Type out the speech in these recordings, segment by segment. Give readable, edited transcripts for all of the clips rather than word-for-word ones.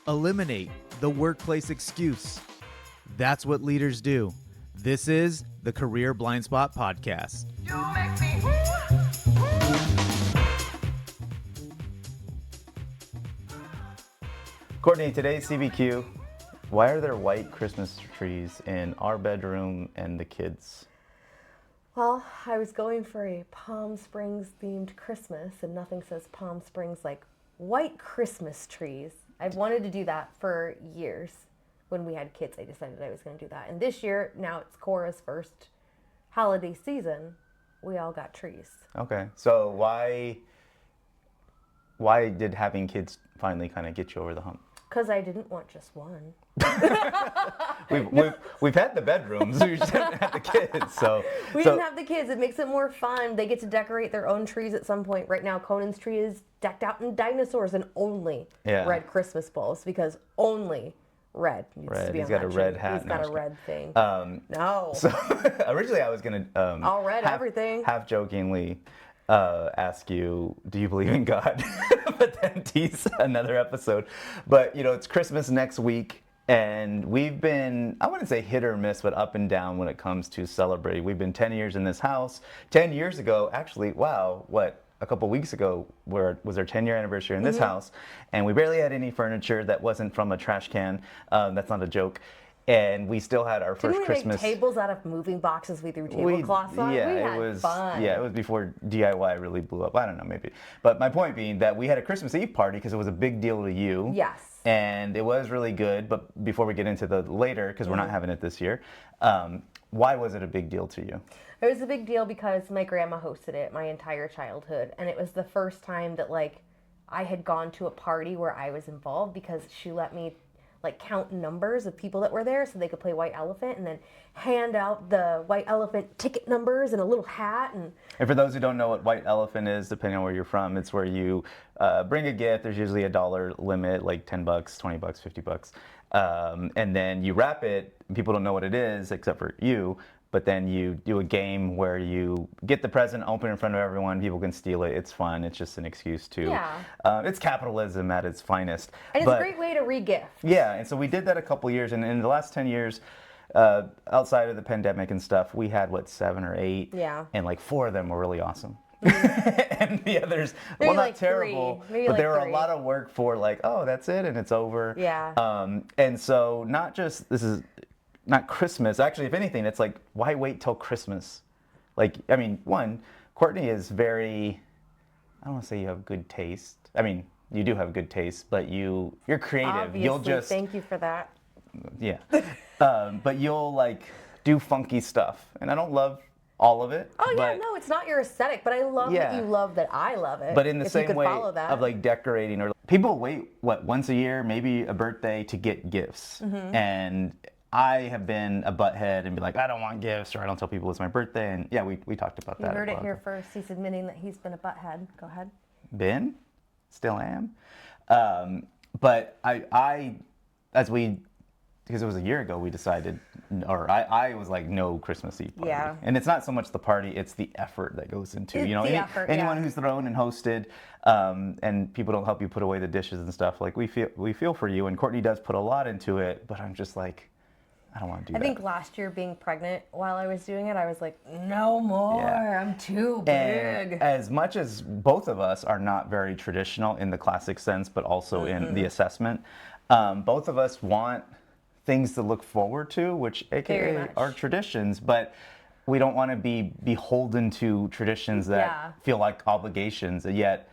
Eliminate the workplace excuse. That's what leaders do. This is the Career Blindspot Podcast. Courtney, today's CBQ, why are there white Christmas trees in our bedroom and the kids? Well, I was going for a Palm Springs themed Christmas, and nothing says Palm Springs like white Christmas trees. I've wanted to do that for years. When we had kids, I decided I was going to do that. And this year, now it's Cora's first holiday season, we all got trees. Okay, so why did having kids finally kind of get you over the hump? Because I didn't want just one. We've had the bedrooms, we just haven't had the kids. We didn't have the kids. It makes it more fun. They get to decorate their own trees at some point. Right now, Conan's tree is decked out in dinosaurs and only red Christmas balls, because only red needs to be He's on got that a tree. red hat. He's got a red thing. No. So originally I was going to I'll red everything. Half jokingly ask you, do you believe in God? But then tease another episode. But, it's Christmas next week, and we've been, I wouldn't say hit or miss, but up and down when it comes to celebrating. We've been 10 years in this house. 10 years ago, actually, a couple weeks ago was our 10-year anniversary in this house, and we barely had any furniture that wasn't from a trash can. That's not a joke. And we still had our first Christmas. Didn't we make tables out of moving boxes we threw tablecloths on? Yeah, we had it was fun. Yeah, it was before DIY really blew up. I don't know, maybe. But my point being that we had a Christmas Eve party because it was a big deal to you. Yes. And it was really good. But before we get into the later, because we're not having it this year, why was it a big deal to you? It was a big deal because my grandma hosted it my entire childhood, and it was the first time that I had gone to a party where I was involved, because she let me count numbers of people that were there so they could play White Elephant, and then hand out the White Elephant ticket numbers and a little hat. And for those who don't know what White Elephant is, depending on where you're from, it's where you bring a gift. There's usually $1 limit, like $10, $20, $50. And then you wrap it. People don't know what it is except for you. But then you do a game where you get the present, open in front of everyone. People can steal it. It's fun. It's just an excuse to. Yeah. It's capitalism at its finest. And it's a great way to re-gift. Yeah, and so we did that a couple years. And in the last 10 years, outside of the pandemic and stuff, we had, 7 or 8? Yeah. And 4 of them were really awesome. And the others, maybe not terrible, but they were a lot of work for oh, that's it and it's over. Yeah. And so this is not Christmas. Actually, if anything, it's why wait till Christmas? One, Courtney is very, I don't want to say you have good taste. I mean, you do have good taste, but you're creative. Obviously, You'll just, thank you for that. Yeah. But you'll do funky stuff. And I don't love all of it. Oh, yeah, no, it's not your aesthetic, but I love that you love that I love it. But in the same way of decorating, or people wait, once a year, maybe a birthday, to get gifts. And I have been a butthead and be I don't want gifts, or I don't tell people it's my birthday. And yeah, we talked about that. You heard it here first. He's admitting that he's been a butthead. Go ahead. Been? Still am. But because it was a year ago, we decided, or I was no Christmas Eve party. Yeah. And it's not so much the party, it's the effort that goes into, anyone who's thrown and hosted, and people don't help you put away the dishes and stuff. We feel for you, and Courtney does put a lot into it, but I'm just I don't want to do that. I think last year, being pregnant while I was doing it, I was no more. Yeah. I'm too big. And as much as both of us are not very traditional in the classic sense, but also in the assessment, both of us want things to look forward to, which AKA are traditions, but we don't want to be beholden to traditions that feel like obligations, and yet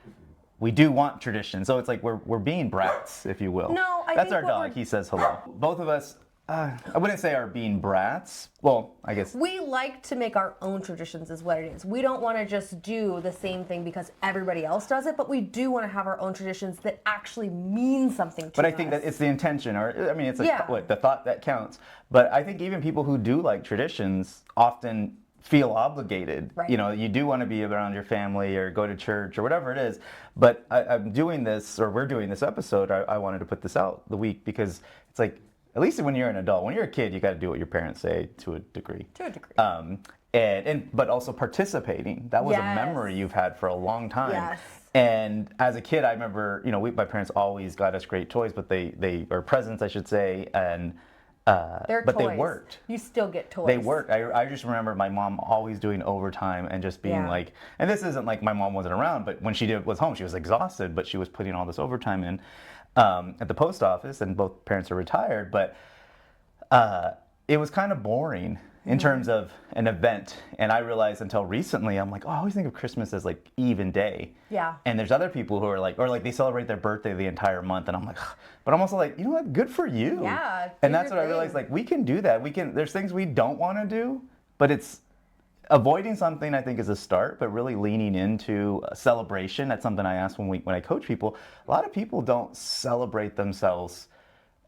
we do want traditions. So it's we're being brats, if you will. No, that's our dog. He says hello. Both of us, I wouldn't say are being brats. Well, I guess. We like to make our own traditions is what it is. We don't want to just do the same thing because everybody else does it, but we do want to have our own traditions that actually mean something to us. But I think that it's the intention, it's the thought that counts. But I think even people who do like traditions often feel obligated. Right. You do want to be around your family or go to church or whatever it is. But I'm doing this, or we're doing this episode, I wanted to put this out the week because it's At least when you're an adult. When you're a kid, you got to do what your parents say to a degree. To a degree. But also participating. That was a Yes. memory you've had for a long time. Yes. And as a kid, I remember, my parents always got us great toys, but or presents, I should say, and They're but toys. they worked. You still get toys. They worked. I just remember my mom always doing overtime and just being like, and this isn't like my mom wasn't around, but when she was home, she was exhausted, but she was putting all this overtime in at the post office, and both parents are retired, but it was kind of boring in terms of an event. And I realized until recently, I'm like, I always think of Christmas as like even day. Yeah. And there's other people who are like, or like they celebrate their birthday the entire month. And I'm like, but I'm also like, you know what? Good for you. Yeah. And that's what I realized, like, we can do that. There's things we don't want to do, but it's avoiding something, I think, is a start, but really leaning into a celebration. That's something I ask when I coach people. A lot of people don't celebrate themselves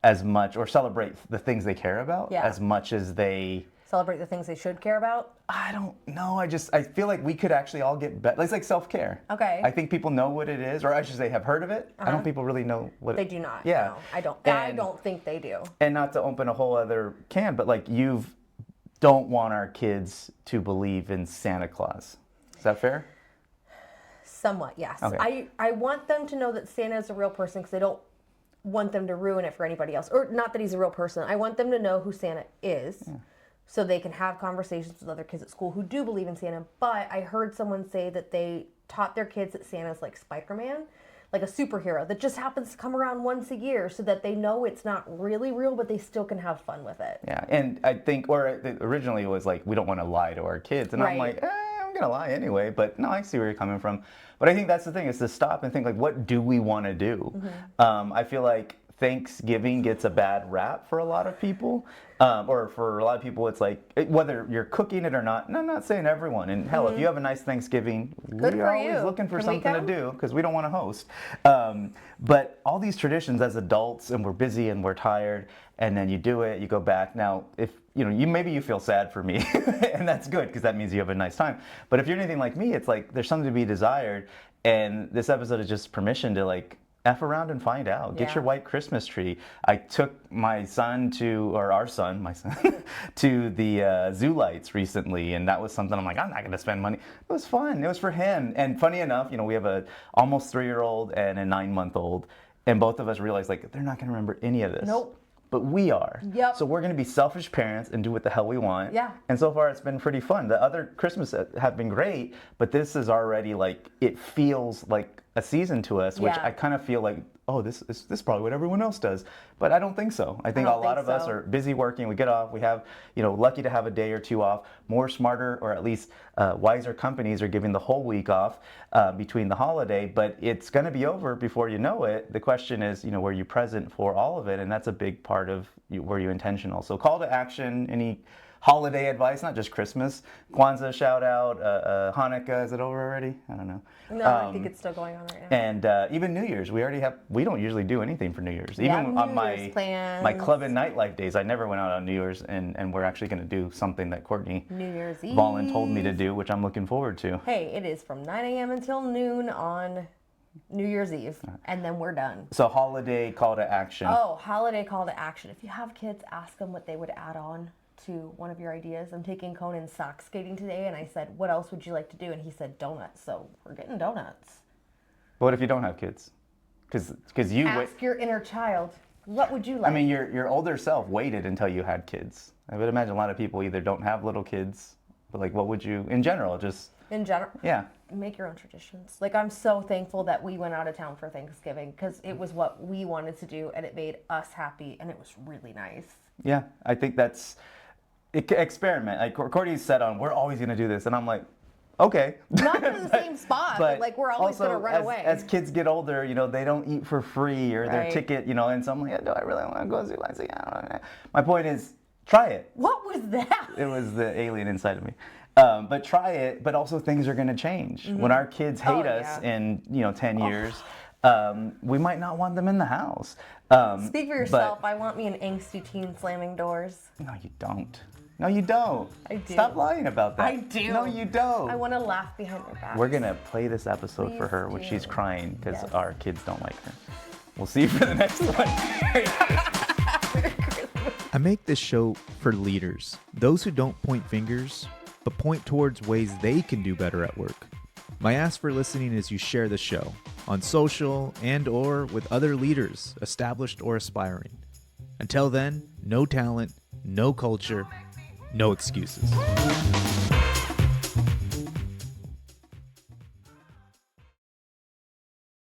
as much, or celebrate the things they care about as much as they celebrate the things they should care about. I don't know. I feel like we could actually all get better. It's like self-care. Okay. I think people know what it is, or I should say have heard of it. I don't think people really know what They do not. Yeah. No, I don't. I don't think they do. And not to open a whole other can, but like don't want our kids to believe in Santa Claus. Is that fair? Somewhat, yes. Okay. I want them to know that Santa is a real person, because I don't want them to ruin it for anybody else. Or not that he's a real person. I want them to know who Santa is. Yeah. So they can have conversations with other kids at school who do believe in Santa. But I heard someone say that they taught their kids that Santa's like Spider-Man, like a superhero that just happens to come around once a year, so that they know it's not really real, but they still can have fun with it. Yeah, and I think, originally it was like, we don't want to lie to our kids. And I'm like, I'm going to lie anyway. But no, I see where you're coming from. But I think that's the thing, is to stop and think, like, what do we want to do? Mm-hmm. I feel like Thanksgiving gets a bad rap for a lot of people, or for a lot of people, it's like, whether you're cooking it or not. And I'm not saying everyone. And hell, if you have a nice Thanksgiving, we're always looking for something to do, because we don't want to host. But all these traditions as adults, and we're busy and we're tired, and then you do it, you go back. Now, if maybe you feel sad for me, and that's good, because that means you have a nice time. But if you're anything like me, it's like there's something to be desired, and this episode is just permission to like F around and find out. Get your white Christmas tree. I took my son my son, to the zoo lights recently, and that was something I'm like, I'm not going to spend money. It was fun. It was for him. And funny enough, we have a almost 3-year-old and a 9-month-old, and both of us realized, like, they're not going to remember any of this. Nope. But we are. Yep. So we're going to be selfish parents and do what the hell we want. Yeah. And so far it's been pretty fun. The other Christmas have been great, but this is already like, it feels like a season to us, which I kind of feel like, this is probably what everyone else does. But I don't think so. I think a lot of us are busy working. We get off. We have, lucky to have a day or two off. More smarter, or at least wiser companies are giving the whole week off between the holiday. But it's going to be over before you know it. The question is, were you present for all of it? And that's a big part of, were you intentional? So call to action, any holiday advice, not just Christmas. Kwanzaa shout out, Hanukkah, is it over already? I don't know. No, I think it's still going on right now. And even New Year's, we don't usually do anything for New Year's. Even on my club and nightlife days, I never went out on New Year's, and we're actually going to do something that Courtney New Year's Eve Volin told me to do, which I'm looking forward to. Hey, it is from 9 a.m. until noon on New Year's Eve, and then we're done. So holiday call to action. Oh, holiday call to action. If you have kids, ask them what they would add on to one of your ideas. I'm taking Conan sock skating today, and I said, what else would you like to do? And he said donuts, so we're getting donuts. But what if you don't have kids? Because you ask your inner child, what would you like? I mean, your older self waited until you had kids. I would imagine a lot of people either don't have little kids, but like, what would you, in general, yeah, make your own traditions. Like, I'm so thankful that we went out of town for Thanksgiving, because it was what we wanted to do, and it made us happy, and it was really nice. Yeah, I think that's experiment. Like Courtney said we're always going to do this, and I'm like, okay. Not to the same spot, but like, we're always going to run away. As kids get older, they don't eat for free, or their ticket, and so I'm like, do I really want to go see Lights? I don't know. My point is, try it. What was that? It was the alien inside of me. But try it, but also things are going to change. Mm-hmm. When our kids hate us in 10 years, we might not want them in the house. Speak for yourself. I want me an angsty teen slamming doors. No, you don't. No, you don't. I do. Stop lying about that. I do. No, you don't. I want to laugh behind your back. We're going to play this episode for her when she's crying because our kids don't like her. We'll see you for the next one. Merry Christmas. I make this show for leaders, those who don't point fingers, but point towards ways they can do better at work. My ask for listening is you share the show on social and or with other leaders, established or aspiring. Until then, no talent, no culture, no excuses.